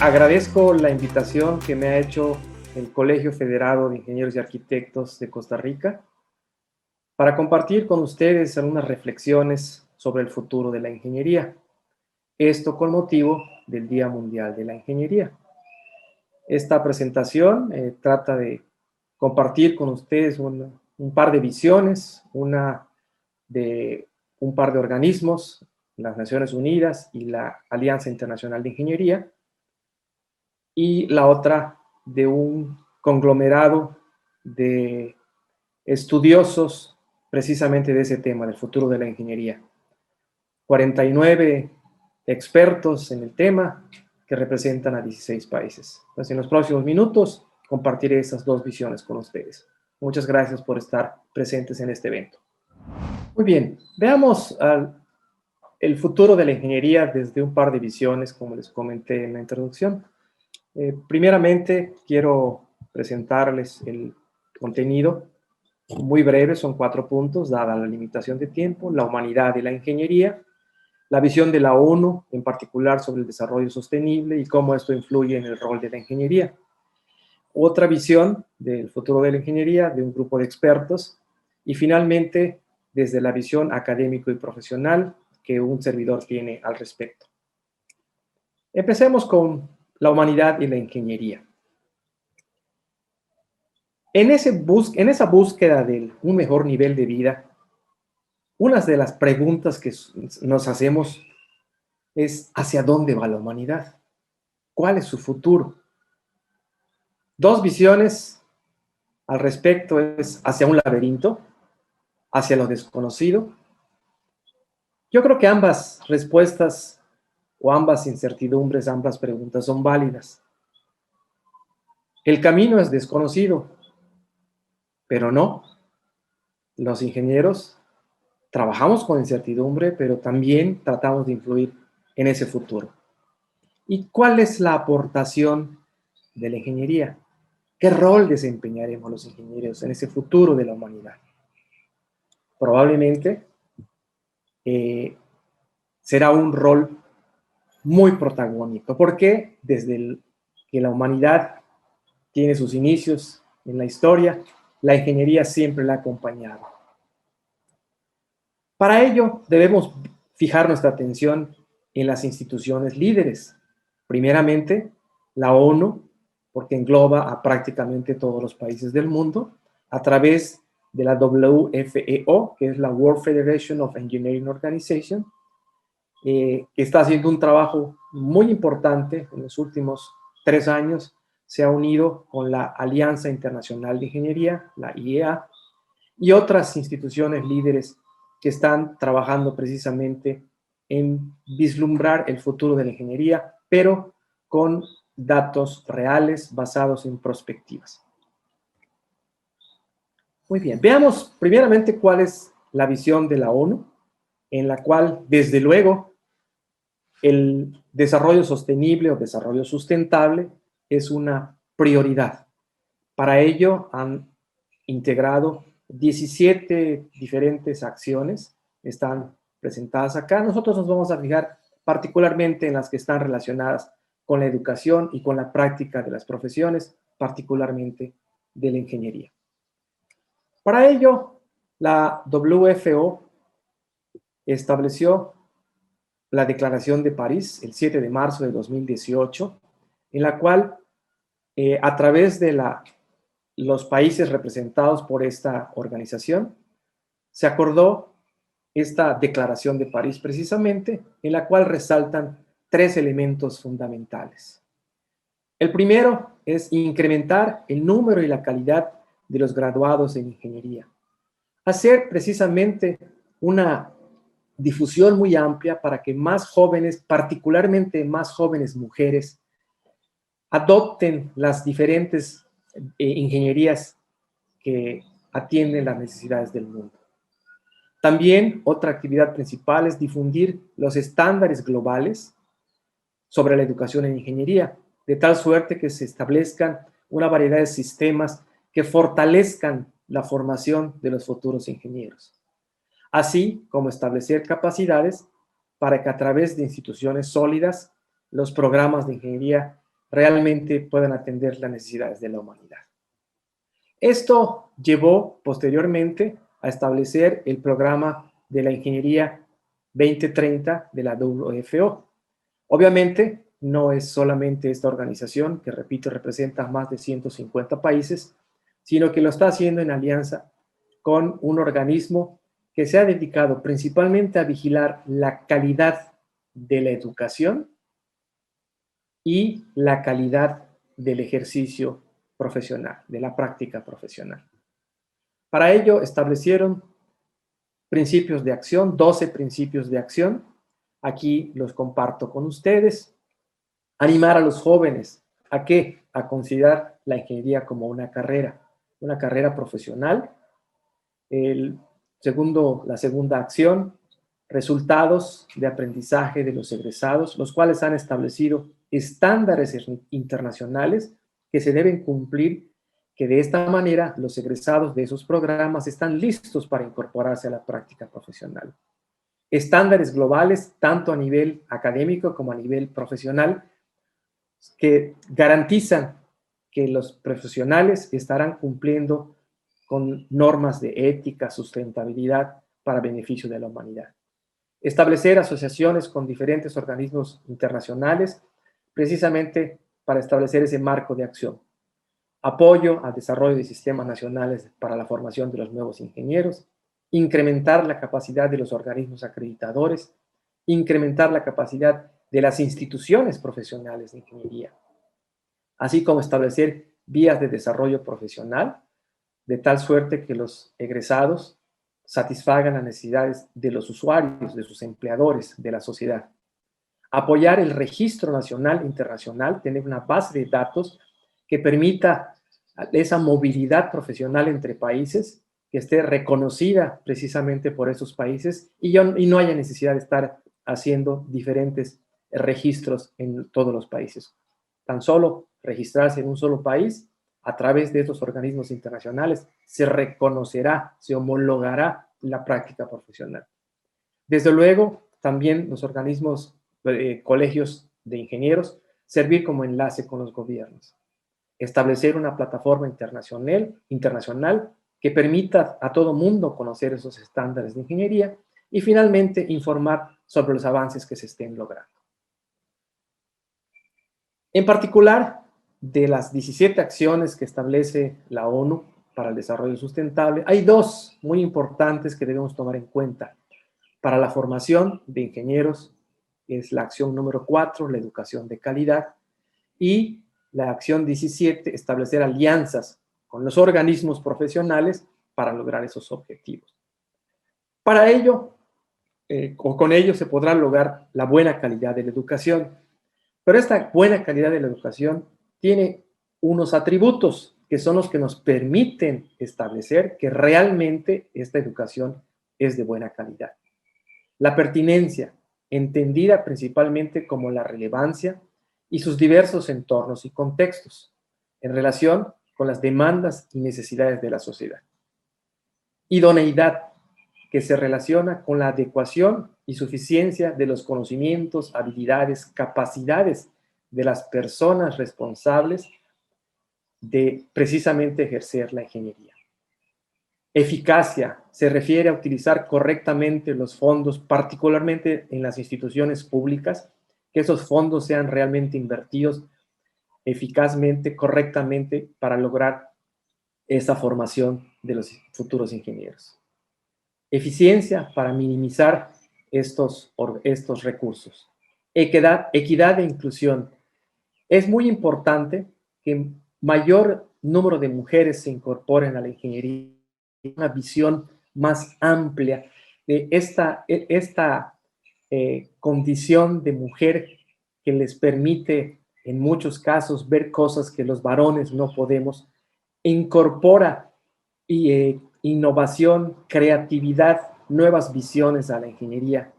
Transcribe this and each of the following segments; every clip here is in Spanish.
Agradezco la invitación que me ha hecho el Colegio Federado de Ingenieros y Arquitectos de Costa Rica para compartir con ustedes algunas reflexiones sobre el futuro de la ingeniería. Esto con motivo del Día Mundial de la Ingeniería. Esta presentación trata de compartir con ustedes un par de visiones, una de un par de organismos, las Naciones Unidas y la Alianza Internacional de Ingeniería, y la otra de un conglomerado de estudiosos precisamente de ese tema, del futuro de la ingeniería. 49 expertos en el tema que representan a 16 países. Entonces, en los próximos minutos compartiré esas dos visiones con ustedes. Muchas gracias por estar presentes en este evento. Muy bien, veamos el futuro de la ingeniería desde un par de visiones, como les comenté en la introducción. Primeramente, quiero presentarles el contenido muy breve, son 4 puntos, dada la limitación de tiempo: la humanidad y la ingeniería, la visión de la ONU, en particular sobre el desarrollo sostenible y cómo esto influye en el rol de la ingeniería. Otra visión del futuro de la ingeniería de un grupo de expertos. Y finalmente, desde la visión académico y profesional que un servidor tiene al respecto. Empecemos con la humanidad y la ingeniería. En esa búsqueda de un mejor nivel de vida, una de las preguntas que nos hacemos es: ¿hacia dónde va la humanidad? ¿Cuál es su futuro? Dos visiones al respecto es: hacia un laberinto, hacia lo desconocido. Yo creo que ambas respuestas o ambas incertidumbres, ambas preguntas son válidas. El camino es desconocido, pero no. Los ingenieros trabajamos con incertidumbre, pero también tratamos de influir en ese futuro. ¿Y cuál es la aportación de la ingeniería? ¿Qué rol desempeñaremos los ingenieros en ese futuro de la humanidad? Probablemente será un rol muy protagónico, porque desde que la humanidad tiene sus inicios en la historia, la ingeniería siempre la ha acompañado. Para ello, debemos fijar nuestra atención en las instituciones líderes. Primeramente, la ONU, porque engloba a prácticamente todos los países del mundo, a través de la WFEO, que es la World Federation of Engineering Organization, que está haciendo un trabajo muy importante en los últimos 3 años. Se ha unido con la Alianza Internacional de Ingeniería, la IEA, y otras instituciones líderes que están trabajando precisamente en vislumbrar el futuro de la ingeniería, pero con datos reales basados en prospectivas. Muy bien, veamos primeramente cuál es la visión de la ONU, en la cual, desde luego, el desarrollo sostenible o desarrollo sustentable es una prioridad. Para ello han integrado 17 diferentes acciones, están presentadas acá. Nosotros nos vamos a fijar particularmente en las que están relacionadas con la educación y con la práctica de las profesiones, particularmente de la ingeniería. Para ello, la WFO estableció la Declaración de París el 7 de marzo de 2018, en la cual, a través de los países representados por esta organización, se acordó esta Declaración de París precisamente, en la cual resaltan 3 elementos fundamentales. El primero es incrementar el número y la calidad de los graduados en ingeniería. Hacer precisamente una difusión muy amplia para que más jóvenes, particularmente más jóvenes mujeres, adopten las diferentes ingenierías que atienden las necesidades del mundo. También otra actividad principal es difundir los estándares globales sobre la educación en ingeniería, de tal suerte que se establezcan una variedad de sistemas que fortalezcan la formación de los futuros ingenieros, así como establecer capacidades para que a través de instituciones sólidas los programas de ingeniería realmente puedan atender las necesidades de la humanidad. Esto llevó posteriormente a establecer el programa de la Ingeniería 2030 de la WFO. Obviamente, no es solamente esta organización, que repito, representa más de 150 países, sino que lo está haciendo en alianza con un organismo que se ha dedicado principalmente a vigilar la calidad de la educación y la calidad del ejercicio profesional, de la práctica profesional. Para ello establecieron principios de acción, 12 principios de acción. Aquí los comparto con ustedes. Animar a los jóvenes ¿a qué? A considerar la ingeniería como una carrera profesional. La segunda acción, resultados de aprendizaje de los egresados, los cuales han establecido estándares internacionales que se deben cumplir, que de esta manera los egresados de esos programas están listos para incorporarse a la práctica profesional. Estándares globales, tanto a nivel académico como a nivel profesional, que garantizan que los profesionales estarán cumpliendo con normas de ética, sustentabilidad para beneficio de la humanidad. Establecer asociaciones con diferentes organismos internacionales, precisamente para establecer ese marco de acción. Apoyo al desarrollo de sistemas nacionales para la formación de los nuevos ingenieros, incrementar la capacidad de los organismos acreditadores, incrementar la capacidad de las instituciones profesionales de ingeniería, así como establecer vías de desarrollo profesional, de tal suerte que los egresados satisfagan las necesidades de los usuarios, de sus empleadores, de la sociedad. Apoyar el registro nacional e internacional, tener una base de datos que permita esa movilidad profesional entre países, que esté reconocida precisamente por esos países y no haya necesidad de estar haciendo diferentes registros en todos los países. Tan solo registrarse en un solo país, a través de estos organismos internacionales, se reconocerá, se homologará la práctica profesional. Desde luego, también los organismos, colegios de ingenieros, servir como enlace con los gobiernos. Establecer una plataforma internacional que permita a todo mundo conocer esos estándares de ingeniería y finalmente informar sobre los avances que se estén logrando. En particular, de las 17 acciones que establece la ONU para el desarrollo sustentable, hay dos muy importantes que debemos tomar en cuenta. Para la formación de ingenieros es la acción número 4, la educación de calidad, y la acción 17, establecer alianzas con los organismos profesionales para lograr esos objetivos. Para ello, con ello se podrá lograr la buena calidad de la educación, pero esta buena calidad de la educación tiene unos atributos que son los que nos permiten establecer que realmente esta educación es de buena calidad. La pertinencia, entendida principalmente como la relevancia y sus diversos entornos y contextos en relación con las demandas y necesidades de la sociedad. Idoneidad, que se relaciona con la adecuación y suficiencia de los conocimientos, habilidades, capacidades de las personas responsables de precisamente ejercer la ingeniería. Eficacia se refiere a utilizar correctamente los fondos, particularmente en las instituciones públicas, que esos fondos sean realmente invertidos eficazmente, correctamente, para lograr esa formación de los futuros ingenieros. Eficiencia para minimizar estos recursos. Equidad e inclusión. Es muy importante que mayor número de mujeres se incorporen a la ingeniería, una visión más amplia de esta condición de mujer que les permite en muchos casos ver cosas que los varones no podemos, incorpora innovación, creatividad, nuevas visiones a la ingeniería,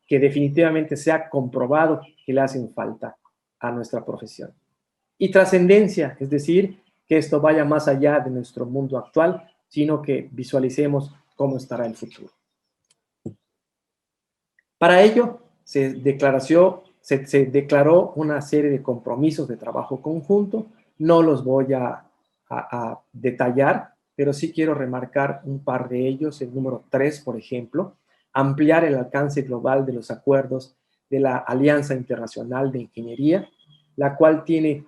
que definitivamente se ha comprobado que le hacen falta a nuestra profesión. Y trascendencia, es decir, que esto vaya más allá de nuestro mundo actual, sino que visualicemos cómo estará el futuro. Para ello, se se declaró una serie de compromisos de trabajo conjunto. No los voy a detallar, pero sí quiero remarcar un par de ellos. El número 3, por ejemplo, ampliar el alcance global de los acuerdos de la Alianza Internacional de Ingeniería, la cual tiene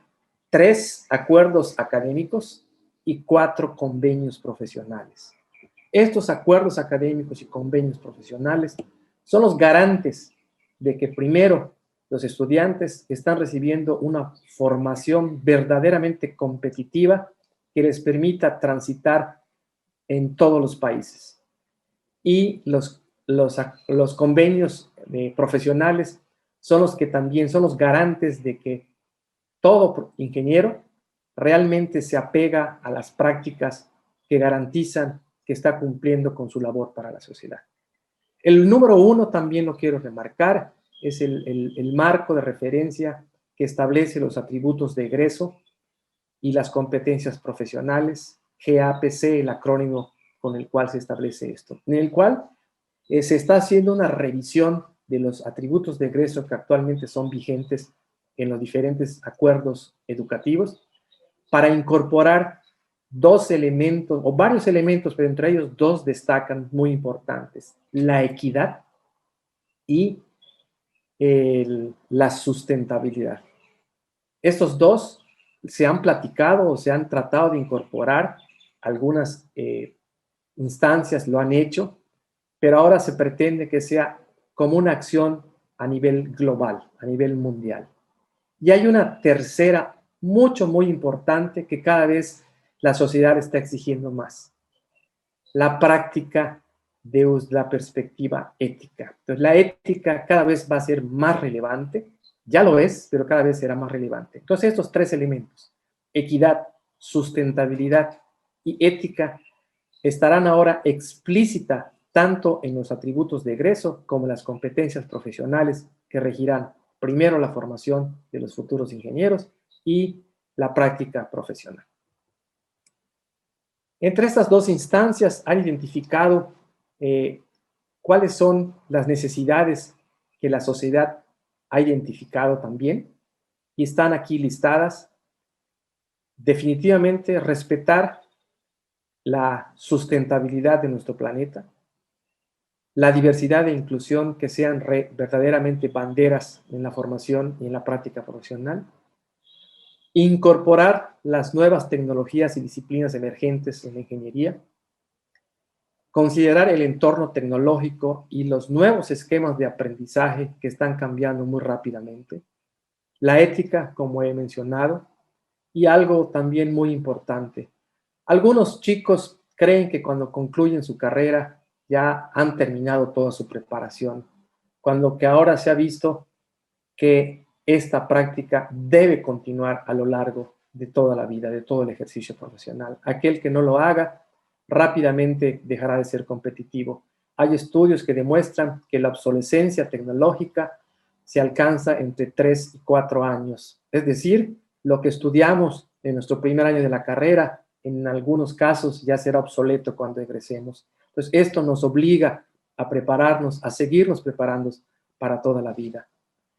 3 acuerdos académicos y 4 convenios profesionales. Estos acuerdos académicos y convenios profesionales son los garantes de que, primero, los estudiantes están recibiendo una formación verdaderamente competitiva que les permita transitar en todos los países. Y los convenios profesionales son los que también son los garantes de que todo ingeniero realmente se apega a las prácticas que garantizan que está cumpliendo con su labor para la sociedad. El número 1 también lo quiero remarcar, es el marco de referencia que establece los atributos de egreso y las competencias profesionales, GAPC, el acrónimo con el cual se establece esto, en el cual se está haciendo una revisión de los atributos de egreso que actualmente son vigentes en los diferentes acuerdos educativos para incorporar 2 elementos, o varios elementos, pero entre ellos 2 destacan muy importantes: la equidad y la sustentabilidad. Estos 2 se han platicado o se han tratado de incorporar, algunas instancias lo han hecho, pero ahora se pretende que sea como una acción a nivel global, a nivel mundial. Y hay una tercera, muy importante, que cada vez la sociedad está exigiendo más: la práctica de la perspectiva ética. Entonces, la ética cada vez va a ser más relevante, ya lo es, pero cada vez será más relevante. Entonces, estos 3 elementos, equidad, sustentabilidad y ética, estarán ahora explícitas tanto en los atributos de egreso como en las competencias profesionales que regirán primero la formación de los futuros ingenieros y la práctica profesional. Entre estas 2 instancias han identificado cuáles son las necesidades que la sociedad ha identificado también, y están aquí listadas. Definitivamente, respetar la sustentabilidad de nuestro planeta, la diversidad e inclusión que sean verdaderamente banderas en la formación y en la práctica profesional, incorporar las nuevas tecnologías y disciplinas emergentes en la ingeniería, considerar el entorno tecnológico y los nuevos esquemas de aprendizaje que están cambiando muy rápidamente, la ética, como he mencionado, y algo también muy importante: algunos chicos creen que cuando concluyen su carrera ya han terminado toda su preparación, cuando que ahora se ha visto que esta práctica debe continuar a lo largo de toda la vida, de todo el ejercicio profesional. Aquel que no lo haga rápidamente dejará de ser competitivo. Hay estudios que demuestran que la obsolescencia tecnológica se alcanza entre 3 y 4 años. Es decir, lo que estudiamos en nuestro primer año de la carrera, en algunos casos ya será obsoleto cuando egresemos. Entonces, esto nos obliga a prepararnos, a seguirnos preparando para toda la vida.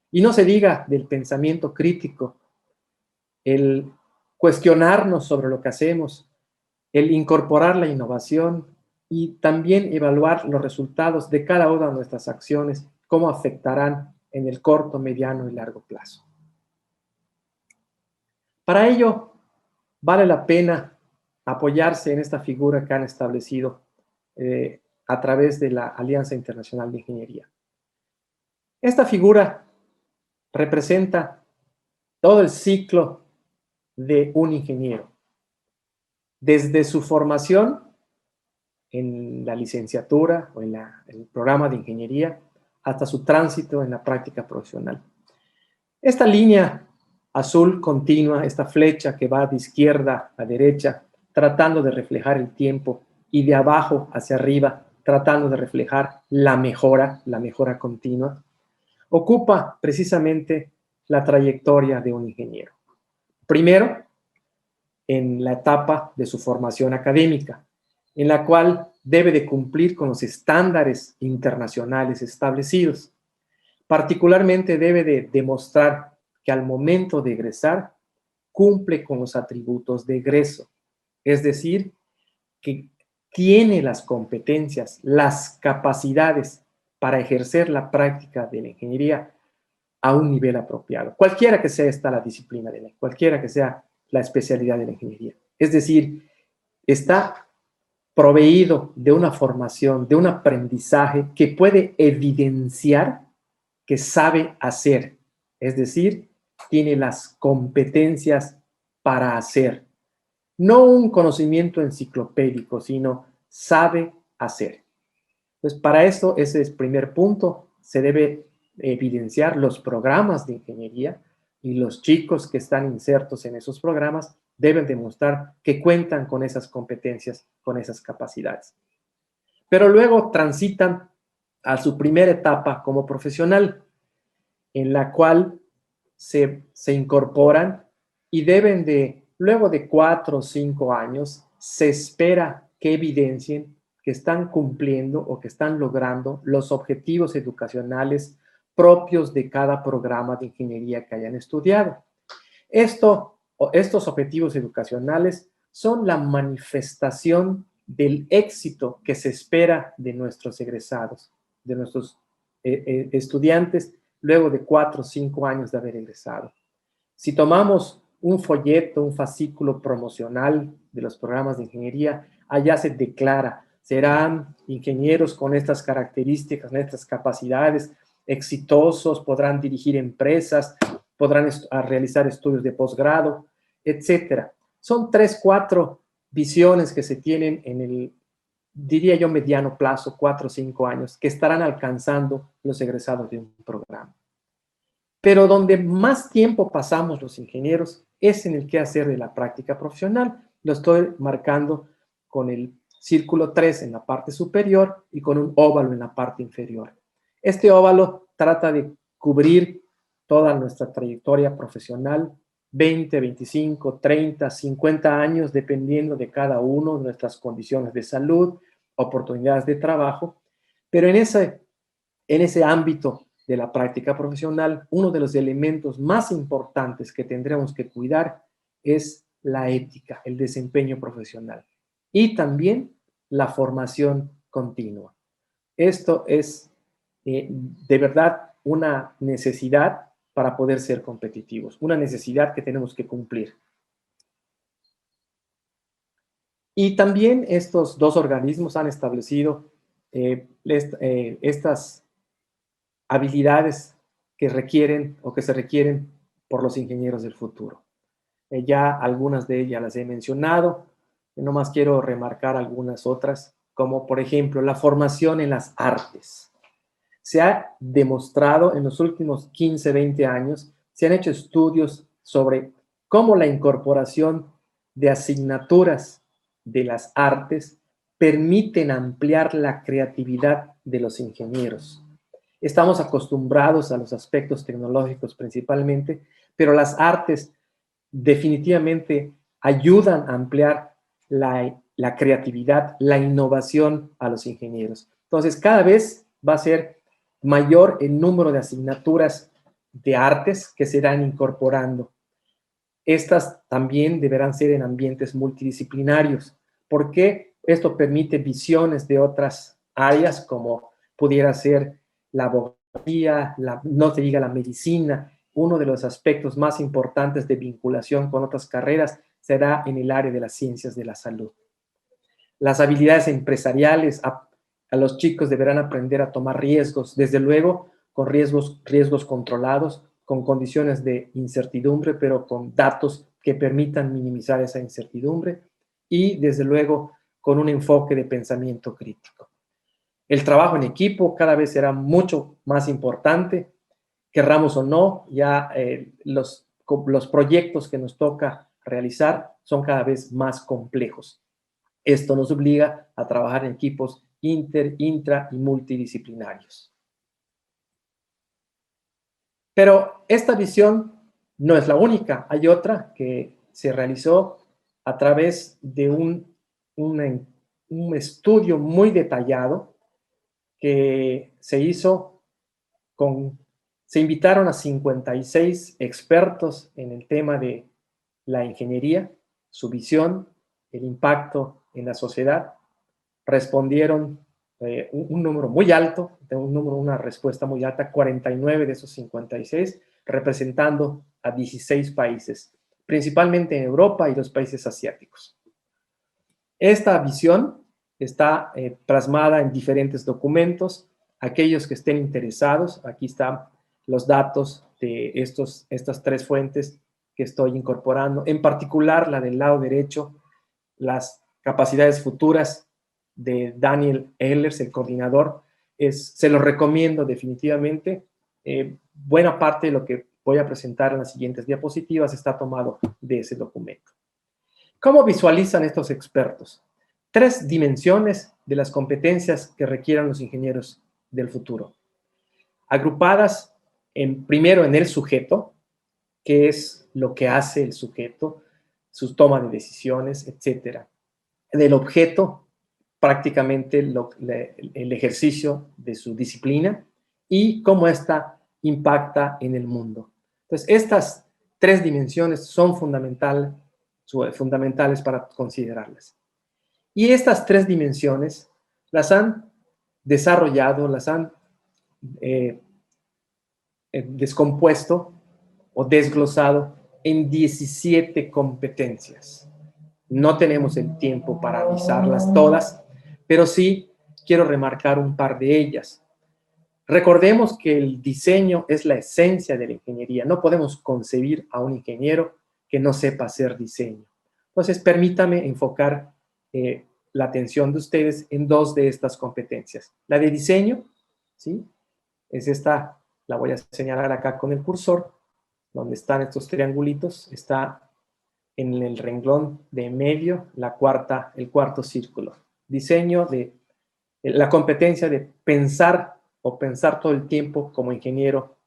Y no se diga del pensamiento crítico, el cuestionarnos sobre lo que hacemos, el incorporar la innovación y también evaluar los resultados de cada una de nuestras acciones, cómo afectarán en el corto, mediano y largo plazo. Para ello, vale la pena apoyarse en esta figura que han establecido a través de la Alianza Internacional de Ingeniería. Esta figura representa todo el ciclo de un ingeniero, desde su formación en la licenciatura o en el programa de ingeniería hasta su tránsito en la práctica profesional. Esta línea azul continua, esta flecha que va de izquierda a derecha, tratando de reflejar el tiempo, y de abajo hacia arriba, tratando de reflejar la mejora continua, ocupa precisamente la trayectoria de un ingeniero. Primero, en la etapa de su formación académica, en la cual debe de cumplir con los estándares internacionales establecidos. Particularmente debe de demostrar que al momento de egresar cumple con los atributos de egreso, es decir, que tiene las competencias, las capacidades para ejercer la práctica de la ingeniería a un nivel apropiado, cualquiera que sea esta la disciplina de la, cualquiera que sea la especialidad de la ingeniería. Es decir, está proveído de una formación, de un aprendizaje que puede evidenciar que sabe hacer, es decir, tiene las competencias para hacer. No un conocimiento enciclopédico, sino sabe hacer. Entonces, para esto, ese es el primer punto, se debe evidenciar los programas de ingeniería y los chicos que están insertos en esos programas deben demostrar que cuentan con esas competencias, con esas capacidades. Pero luego transitan a su primera etapa como profesional, en la cual se incorporan y deben de, luego de 4 o 5 años, se espera que evidencien que están cumpliendo o que están logrando los objetivos educacionales propios de cada programa de ingeniería que hayan estudiado. Estos objetivos educacionales son la manifestación del éxito que se espera de nuestros egresados, de nuestros estudiantes, luego de 4 o 5 años de haber egresado. Si tomamos un folleto, un fascículo promocional de los programas de ingeniería, allá se declara, serán ingenieros con estas características, con estas capacidades, exitosos, podrán dirigir empresas, podrán realizar estudios de posgrado, etcétera. Son 3, 4 visiones que se tienen en el, diría yo, mediano plazo, 4 o 5 años, que estarán alcanzando los egresados de un programa. Pero donde más tiempo pasamos los ingenieros es en el quehacer de la práctica profesional. Lo estoy marcando con el círculo 3 en la parte superior y con un óvalo en la parte inferior. Este óvalo trata de cubrir toda nuestra trayectoria profesional, 20, 25, 30, 50 años, dependiendo de cada uno, de nuestras condiciones de salud, oportunidades de trabajo, pero en ese ámbito de la práctica profesional, uno de los elementos más importantes que tendremos que cuidar es la ética, el desempeño profesional y también la formación continua. Esto es de verdad una necesidad para poder ser competitivos, una necesidad que tenemos que cumplir. Y también estos dos organismos han establecido estas habilidades que requieren o que se requieren por los ingenieros del futuro. Ya algunas de ellas las he mencionado, nomás quiero remarcar algunas otras, como por ejemplo la formación en las artes. Se ha demostrado en los últimos 15, 20 años, se han hecho estudios sobre cómo la incorporación de asignaturas de las artes permiten ampliar la creatividad de los ingenieros. Estamos acostumbrados a los aspectos tecnológicos principalmente, pero las artes definitivamente ayudan a ampliar la creatividad, la innovación a los ingenieros. Entonces, cada vez va a ser mayor el número de asignaturas de artes que se irán incorporando. Estas también deberán ser en ambientes multidisciplinarios, porque esto permite visiones de otras áreas, como pudiera ser la abogacía, no se diga la medicina. Uno de los aspectos más importantes de vinculación con otras carreras será en el área de las ciencias de la salud. Las habilidades empresariales, a los chicos deberán aprender a tomar riesgos, desde luego con riesgos controlados, con condiciones de incertidumbre, pero con datos que permitan minimizar esa incertidumbre y, desde luego, con un enfoque de pensamiento crítico. El trabajo en equipo cada vez será mucho más importante, querramos o no, ya los proyectos que nos toca realizar son cada vez más complejos. Esto nos obliga a trabajar en equipos intra y multidisciplinarios. Pero esta visión no es la única. Hay otra que se realizó a través de un estudio muy detallado que se hizo con Se invitaron a 56 expertos en el tema de la ingeniería, su visión, el impacto en la sociedad. Respondieron un número muy alto, una respuesta muy alta, 49 de esos 56, representando a 16 países, principalmente en Europa y los países asiáticos. Esta visión está plasmada en diferentes documentos. Aquellos que estén interesados, aquí están los datos de estas tres fuentes que estoy incorporando, en particular la del lado derecho, las capacidades futuras de Daniel Ehlers, el coordinador. Se los recomiendo definitivamente. Buena parte de lo que voy a presentar en las siguientes diapositivas está tomado de ese documento. ¿Cómo visualizan estos expertos? 3 dimensiones de las competencias que requieran los ingenieros del futuro, agrupadas primero en el sujeto, qué es lo que hace el sujeto, su toma de decisiones, etc. Del objeto, prácticamente el ejercicio de su disciplina y cómo ésta impacta en el mundo. Entonces, estas 3 dimensiones son fundamentales para considerarlas. Y estas 3 dimensiones las han desarrollado, las han descompuesto o desglosado en 17 competencias. No tenemos el tiempo para avisarlas todas, pero sí quiero remarcar un par de ellas. Recordemos que el diseño es la esencia de la ingeniería. No podemos concebir a un ingeniero que no sepa hacer diseño. Entonces, permítame enfocar la atención de ustedes en 2 de estas competencias. La de diseño, ¿sí? Es esta, la voy a señalar acá con el cursor, donde están estos triangulitos, está en el renglón de medio, el cuarto círculo. Diseño de la competencia de pensar o pensar todo el tiempo como ingeniero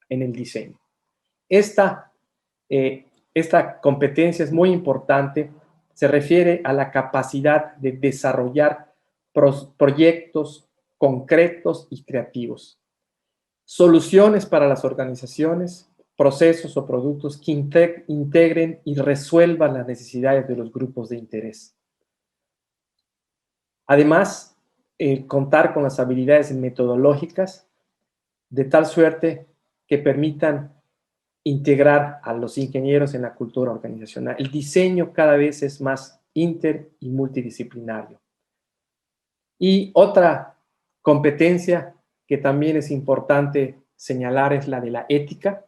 en el diseño. Esta competencia es muy importante, se refiere a la capacidad de desarrollar proyectos concretos y creativos, soluciones para las organizaciones, procesos o productos que integren y resuelvan las necesidades de los grupos de interés. Además, contar con las habilidades metodológicas de tal suerte que permitan integrar a los ingenieros en la cultura organizacional. El diseño cada vez es más inter y multidisciplinario. Y otra competencia que también es importante señalar es la de la ética.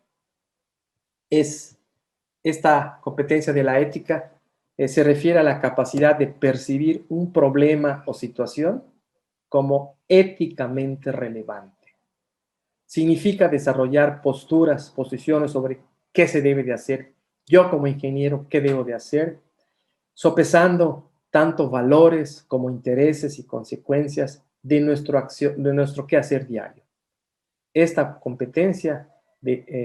Esta competencia de la ética se refiere a la capacidad de percibir un problema o situación como éticamente relevante. Significa desarrollar posiciones sobre qué se debe de hacer, yo como ingeniero, qué debo de hacer, sopesando tanto valores como intereses y consecuencias de nuestro quehacer diario. Esta competencia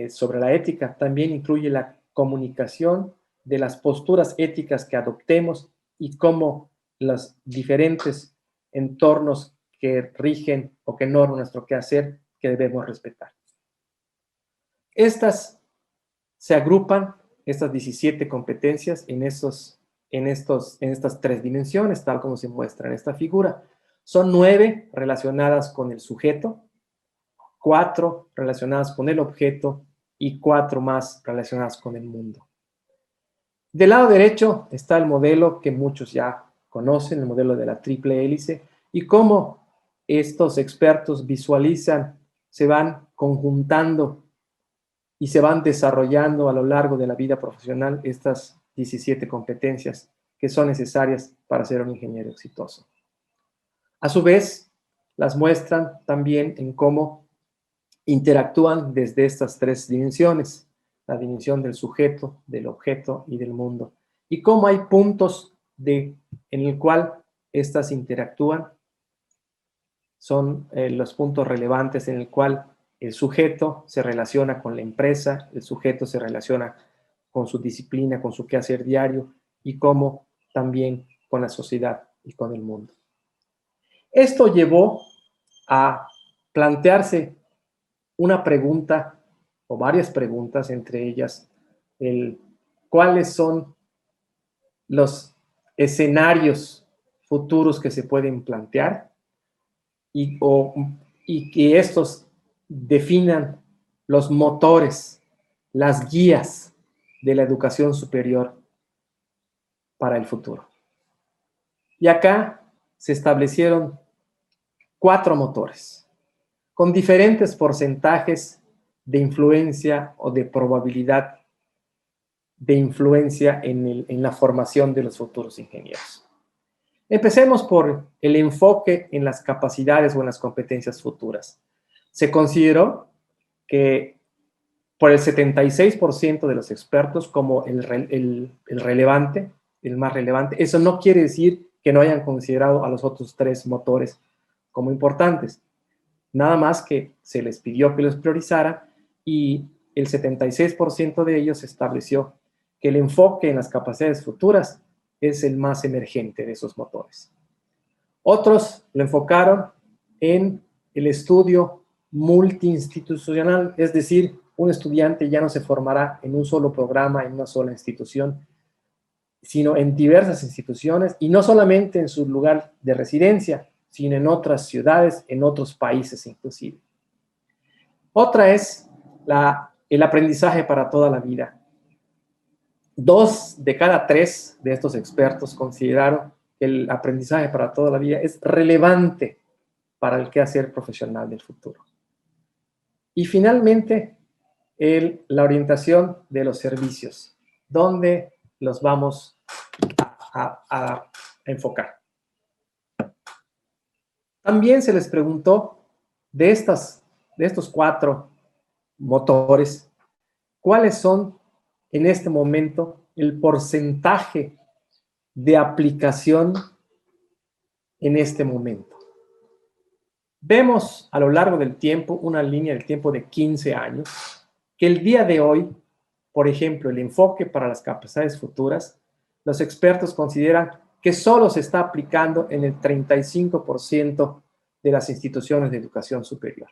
sobre la ética también incluye la comunicación de las posturas éticas que adoptemos y cómo los diferentes entornos que rigen o que norman nuestro quehacer que debemos respetar. Estas se agrupan, estas 17 competencias, en estas 3 dimensiones, tal como se muestra en esta figura. Son 9 relacionadas con el sujeto, 4 relacionadas con el objeto y 4 más relacionadas con el mundo. Del lado derecho está el modelo que muchos ya conocen, el modelo de la triple hélice, y cómo estos expertos visualizan, se van conjuntando y se van desarrollando a lo largo de la vida profesional estas 17 competencias que son necesarias para ser un ingeniero exitoso. A su vez, las muestran también en cómo interactúan desde estas 3 dimensiones, la dimensión del sujeto, del objeto y del mundo, y cómo hay puntos en el cual estas interactúan, son los puntos relevantes en el cual el sujeto se relaciona con la empresa, el sujeto se relaciona con su disciplina, con su quehacer diario y cómo también con la sociedad y con el mundo. Esto llevó a plantearse una pregunta o varias preguntas, entre ellas cuáles son los escenarios futuros que se pueden plantear y que estos definan los motores, las guías de la educación superior para el futuro. Y acá se establecieron 4 motores, con diferentes porcentajes de influencia o de probabilidad de influencia en la formación de los futuros ingenieros. Empecemos por el enfoque en las capacidades o en las competencias futuras. Se consideró que por el 76% de los expertos como el relevante, el más relevante. Eso no quiere decir que no hayan considerado a los otros 3 motores como importantes. Nada más que se les pidió que los priorizara y el 76% de ellos estableció que el enfoque en las capacidades futuras es el más emergente de esos motores. Otros lo enfocaron en el estudio multiinstitucional, es decir, un estudiante ya no se formará en un solo programa, en una sola institución, sino en diversas instituciones y no solamente en su lugar de residencia, sino en otras ciudades, en otros países inclusive. Otra es el aprendizaje para toda la vida. 2 de cada 3 de estos expertos consideraron que el aprendizaje para toda la vida es relevante para el quehacer profesional del futuro. Y finalmente, la orientación de los servicios, donde los vamos a enfocar. También se les preguntó de estos 4 motores, ¿cuáles son en este momento el porcentaje de aplicación en este momento? Vemos a lo largo del tiempo, una línea del tiempo de 15 años, que el día de hoy, por ejemplo, el enfoque para las capacidades futuras, los expertos consideran que solo se está aplicando en el 35% de las instituciones de educación superior.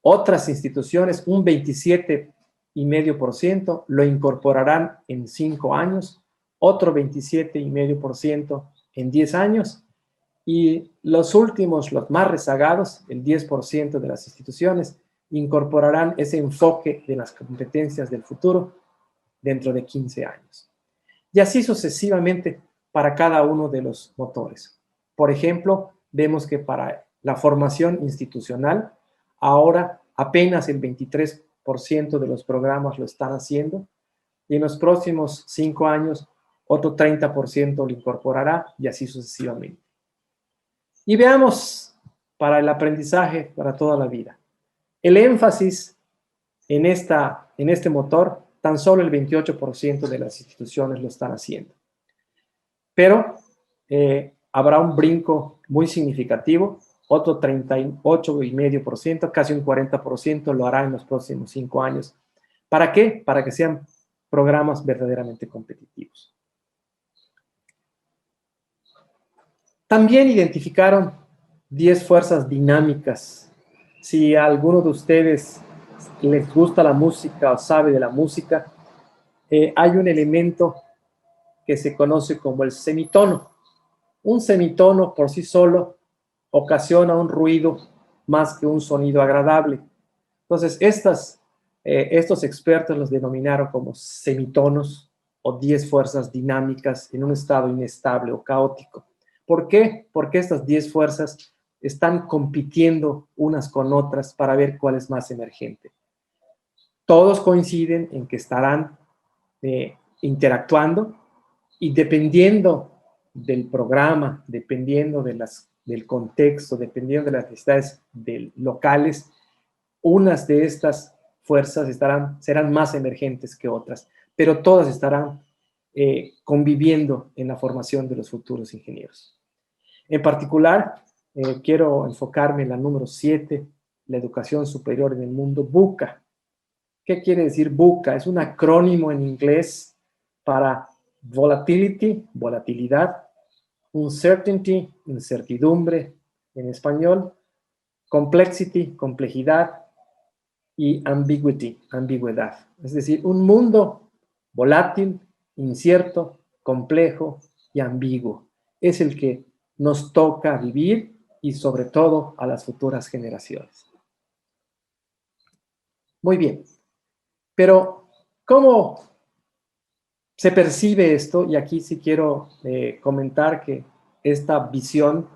Otras instituciones, un 27,5%, lo incorporarán en 5 años, otro 27,5% en 10 años, y los últimos, los más rezagados, el 10% de las instituciones, incorporarán ese enfoque de las competencias del futuro dentro de 15 años. Y así sucesivamente para cada uno de los motores. Por ejemplo, vemos que para la formación institucional, ahora apenas el 23% de los programas lo están haciendo, y en los próximos 5 años otro 30% lo incorporará, y así sucesivamente. Y veamos para el aprendizaje para toda la vida. El énfasis en este motor, tan solo el 28% de las instituciones lo están haciendo. Pero habrá un brinco muy significativo, otro 38,5%, casi un 40% lo hará en los próximos 5 años. ¿Para qué? Para que sean programas verdaderamente competitivos. También identificaron 10 fuerzas dinámicas. Si a alguno de ustedes les gusta la música o sabe de la música, hay un elemento que se conoce como el semitono. Un semitono por sí solo ocasiona un ruido más que un sonido agradable. Entonces, estos expertos los denominaron como semitonos o 10 fuerzas dinámicas en un estado inestable o caótico. ¿Por qué? Porque estas 10 fuerzas están compitiendo unas con otras para ver cuál es más emergente. Todos coinciden en que estarán interactuando y dependiendo del programa, dependiendo del contexto, dependiendo de las necesidades locales, unas de estas fuerzas serán más emergentes que otras, pero todas estarán conviviendo en la formación de los futuros ingenieros. En particular, quiero enfocarme en la número 7, la educación superior en el mundo, VUCA. ¿Qué quiere decir VUCA? Es un acrónimo en inglés para volatility, volatilidad, uncertainty, incertidumbre en español, complexity, complejidad, y ambiguity, ambigüedad. Es decir, un mundo volátil, incierto, complejo y ambiguo. Es el que nos toca vivir y sobre todo a las futuras generaciones. Muy bien, pero ¿cómo se percibe esto? Y aquí sí quiero comentar que esta visión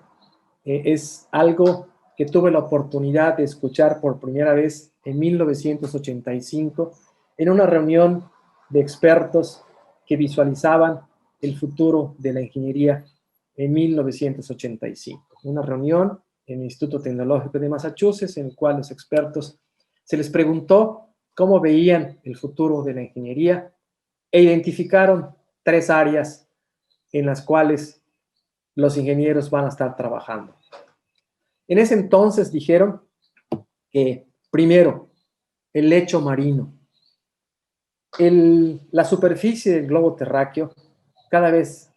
es algo que tuve la oportunidad de escuchar por primera vez en 1985 en una reunión de expertos que visualizaban el futuro de la ingeniería en 1985. Una reunión en el Instituto Tecnológico de Massachusetts en el cual los expertos se les preguntó cómo veían el futuro de la ingeniería e identificaron 3 áreas en las cuales los ingenieros van a estar trabajando. En ese entonces dijeron que, primero, el lecho marino. La superficie del globo terráqueo cada vez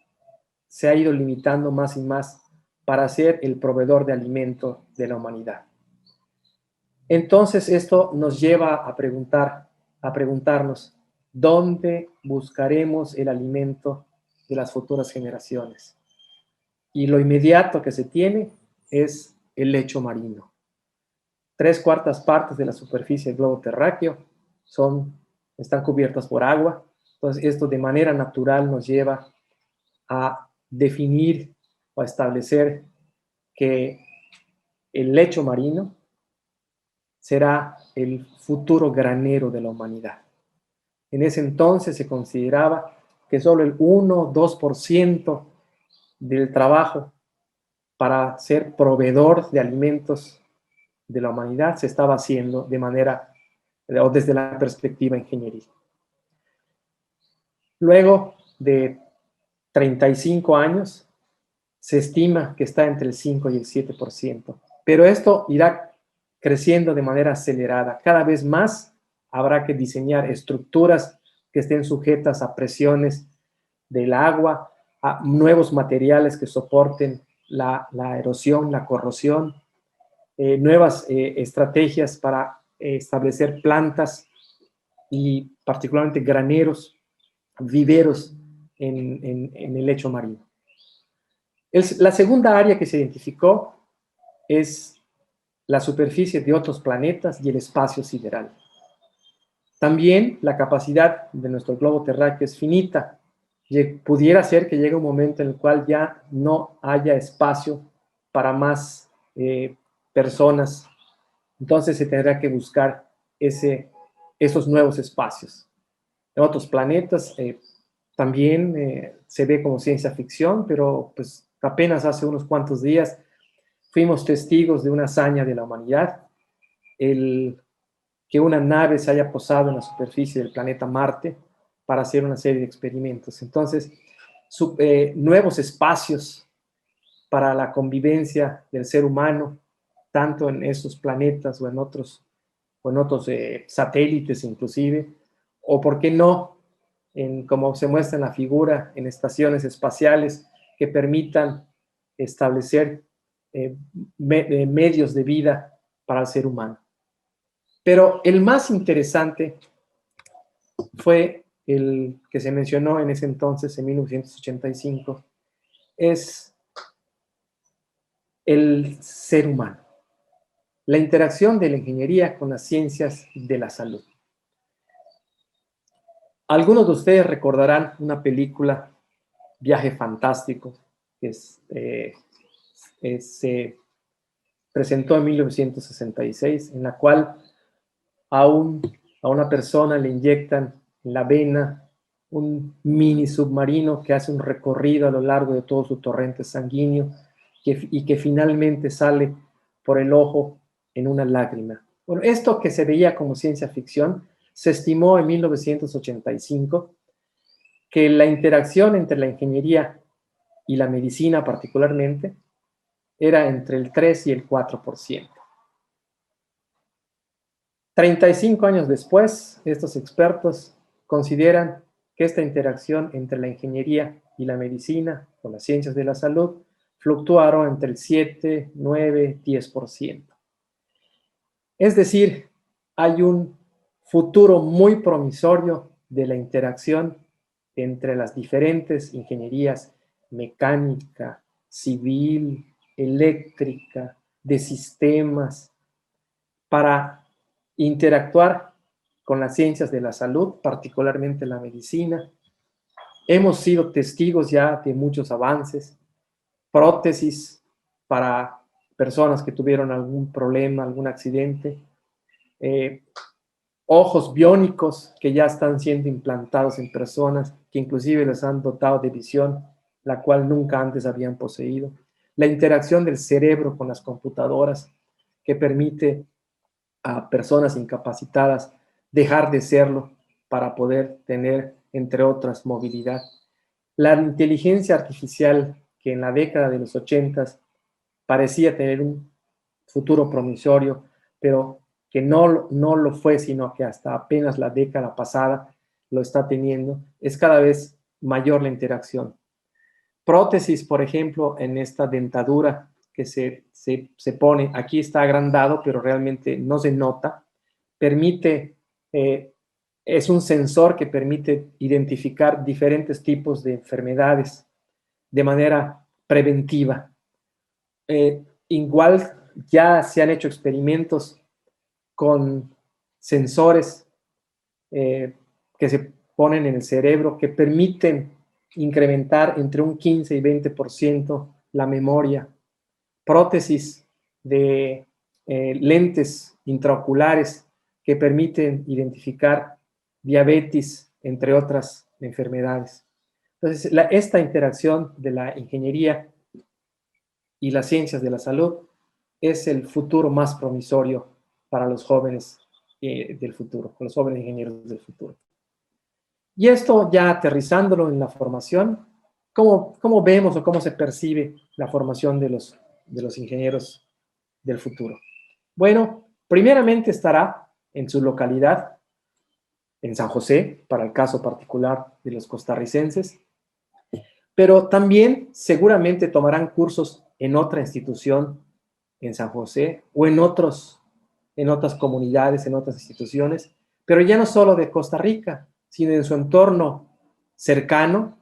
se ha ido limitando más y más para ser el proveedor de alimento de la humanidad. Entonces, esto nos lleva a preguntarnos, ¿dónde buscaremos el alimento de las futuras generaciones? Y lo inmediato que se tiene es el lecho marino. 3/4 partes de la superficie del globo terráqueo están cubiertas por agua. Entonces, esto de manera natural nos lleva a definir o a establecer que el lecho marino será el futuro granero de la humanidad. En ese entonces se consideraba que solo el 1-2% del trabajo para ser proveedor de alimentos de la humanidad se estaba haciendo de manera o desde la perspectiva ingeniería. Luego de 35 años, se estima que está entre el 5 y el 7%, pero esto irá creciendo de manera acelerada. Cada vez más habrá que diseñar estructuras que estén sujetas a presiones del agua, a nuevos materiales que soporten la erosión, la corrosión, nuevas estrategias para establecer plantas y particularmente graneros, viveros en el lecho marino. La segunda área que se identificó es la superficie de otros planetas y el espacio sideral. También la capacidad de nuestro globo terráqueo es finita. Pudiera ser que llegue un momento en el cual ya no haya espacio para más personas. Entonces se tendrá que buscar esos nuevos espacios. En otros planetas también se ve como ciencia ficción, pero pues apenas hace unos cuantos días fuimos testigos de una hazaña de la humanidad, que una nave se haya posado en la superficie del planeta Marte para hacer una serie de experimentos. Entonces, nuevos espacios para la convivencia del ser humano, tanto en esos planetas o en otros satélites inclusive, o por qué no, como se muestra en la figura, en estaciones espaciales que permitan establecer medios de vida para el ser humano. Pero el más interesante fue el que se mencionó en ese entonces, en 1985, es el ser humano, la interacción de la ingeniería con las ciencias de la salud. Algunos de ustedes recordarán una película, Viaje Fantástico, que se presentó en 1966, en la cual a una persona le inyectan en la vena un mini submarino que hace un recorrido a lo largo de todo su torrente sanguíneo y que finalmente sale por el ojo en una lágrima. Bueno, esto que se veía como ciencia ficción, se estimó en 1985 que la interacción entre la ingeniería y la medicina particularmente era entre el 3 y el 4%. 35 años después, estos expertos consideran que esta interacción entre la ingeniería y la medicina o las ciencias de la salud fluctuaron entre el 7, 9, 10%. Es decir, hay un futuro muy promisorio de la interacción entre las diferentes ingenierías mecánica, civil, eléctrica, de sistemas, para interactuar con las ciencias de la salud, particularmente la medicina. Hemos sido testigos ya de muchos avances, prótesis para personas que tuvieron algún problema, algún accidente, eh, ojos biónicos que ya están siendo implantados en personas que inclusive les han dotado de visión, la cual nunca antes habían poseído. La interacción del cerebro con las computadoras que permite a personas incapacitadas dejar de serlo para poder tener, entre otras, movilidad. La inteligencia artificial que en la década de los 80 parecía tener un futuro promisorio, pero que no lo fue, sino que hasta apenas la década pasada lo está teniendo, es cada vez mayor la interacción. Prótesis, por ejemplo, en esta dentadura que se pone, aquí está agrandado, pero realmente no se nota, permite, es un sensor que permite identificar diferentes tipos de enfermedades de manera preventiva. Igual ya se han hecho experimentos con sensores que se ponen en el cerebro que permiten incrementar entre un 15 y 20% la memoria. Prótesis de lentes intraoculares que permiten identificar diabetes, entre otras enfermedades. Entonces, esta interacción de la ingeniería y las ciencias de la salud es el futuro más promisorio para los jóvenes del futuro, para los jóvenes ingenieros del futuro. Y esto ya aterrizándolo en la formación, ¿cómo vemos o cómo se percibe la formación de los ingenieros del futuro? Bueno, primeramente estará en su localidad, en San José, para el caso particular de los costarricenses, pero también seguramente tomarán cursos en otra institución en San José o en otras comunidades, en otras instituciones, pero ya no solo de Costa Rica, sino en su entorno cercano,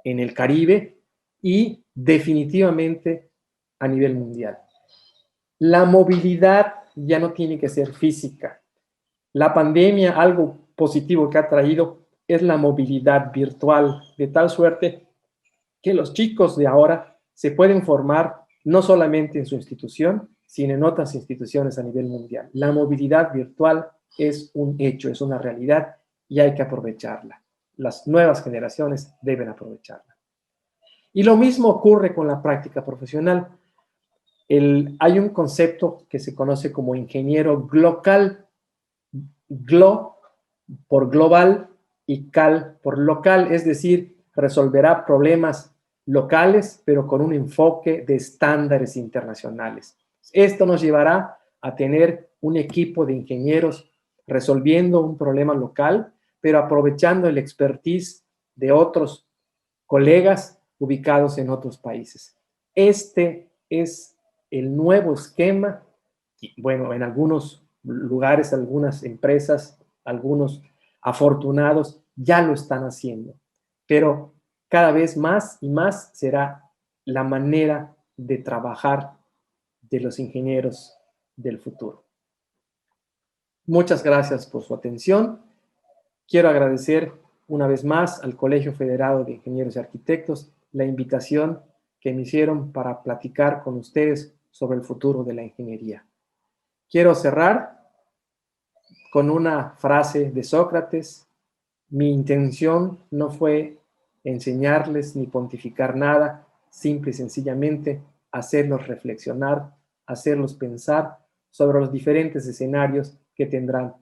en el Caribe y definitivamente a nivel mundial. La movilidad ya no tiene que ser física. La pandemia, algo positivo que ha traído es la movilidad virtual, de tal suerte que los chicos de ahora se pueden formar no solamente en su institución, sino en otras instituciones a nivel mundial. La movilidad virtual es un hecho, es una realidad y hay que aprovecharla. Las nuevas generaciones deben aprovecharla. Y lo mismo ocurre con la práctica profesional. Hay un concepto que se conoce como ingeniero glocal, glo por global y cal por local, es decir, resolverá problemas locales, pero con un enfoque de estándares internacionales. Esto nos llevará a tener un equipo de ingenieros resolviendo un problema local, pero aprovechando el expertise de otros colegas ubicados en otros países. Este es el nuevo esquema. Y bueno, en algunos lugares, algunas empresas, algunos afortunados ya lo están haciendo, pero cada vez más y más será la manera de trabajar de los ingenieros del futuro. Muchas gracias por su atención. Quiero agradecer una vez más al Colegio Federado de Ingenieros y Arquitectos la invitación que me hicieron para platicar con ustedes sobre el futuro de la ingeniería. Quiero cerrar con una frase de Sócrates. Mi intención no fue enseñarles ni pontificar nada, simple y sencillamente hacerlos reflexionar, hacerlos pensar sobre los diferentes escenarios que tendrán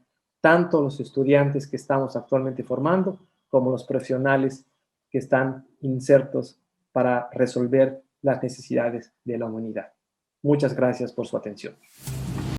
tanto los estudiantes que estamos actualmente formando como los profesionales que están insertos para resolver las necesidades de la humanidad. Muchas gracias por su atención.